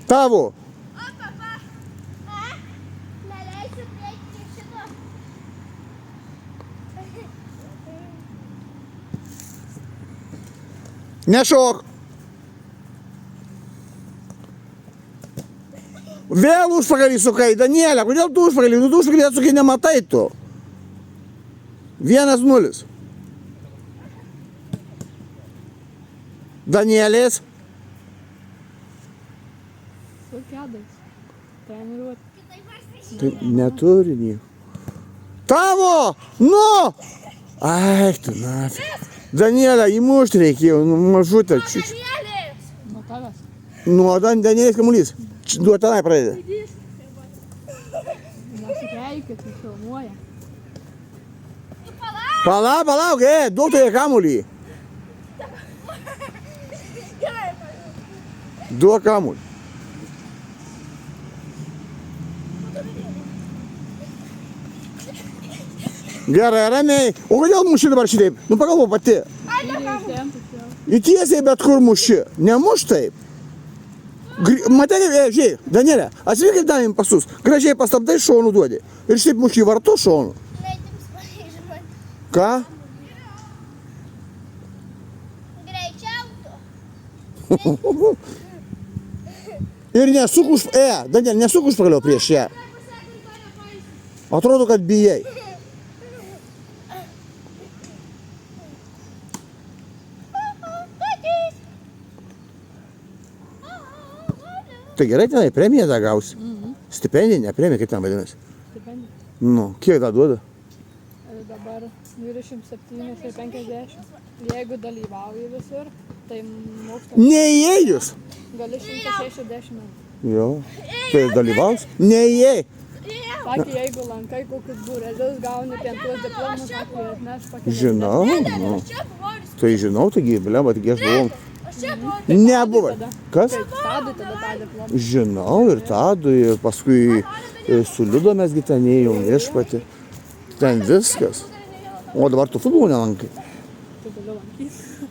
Tavo. Neleisiu prieki šito. Nešok. Vėl užpakalį sukai, Danielė, kodėl tu užpakalį? Nu, tu užpakalį atsukai, nematai tu. 1-0. Danielės. Su kedais. Treniruoti. Tai neturi nieko. Tavo! Nu! Ai, tu nafik. Danielė, įmušti reikėjo, nu, mažutę. Danielės. Nuo tavęs. Nuo Danielės kamuolys. Nuo tenai pradeda. Nesikeikit, tai filmuoja. Palauk, duok tai kamuolį. Duok kamuolį. Gerai, ramiai. O kodėl muši dabar šitaip? Nu pagalvo pati. Turi ištempti jau. Į tiesiai bet kur muši. Nemuš taip. Matai, žiūrėk, Danielė, atsivik kaip davim pasus. Gražiai pastabdai šonų duodi. Ir šiaip muši vartu šonų. Leidims paaižinant. Ką? Greičiau tu. Ir nesuk už... Danielė, nesuk užpakalio prieš ją. Atrodo, kad bijai. Tai gerai tenai premiją tą gausi. Stipendinę premiją, kaip ten vadinasi. Stipendija. Nu, kiek tą duoda? Dabar 27 ir 50. Jeigu dalyvauji visur, tai mokslas Neįėjus. gali 160 eurų. Jo. Tai dalyvaus? Neįėjai. Sakė, jeigu lankai kokius būrelius, gauni 5 diplomus, sakė, atneš pakelią. Žinau. Nu. Čia buvo. Tai žinau, taigi, blema, taigi aš buvau. Aš čia buvau. Nebuvai. Kas? Tadui tada tą diplomą. Žinau, ir Tadui, ir paskui su Liudo mesgi ten ėjom viešpatį. Ten viskas. O dabar tu futbolą nelankai. Tu gali lankyti.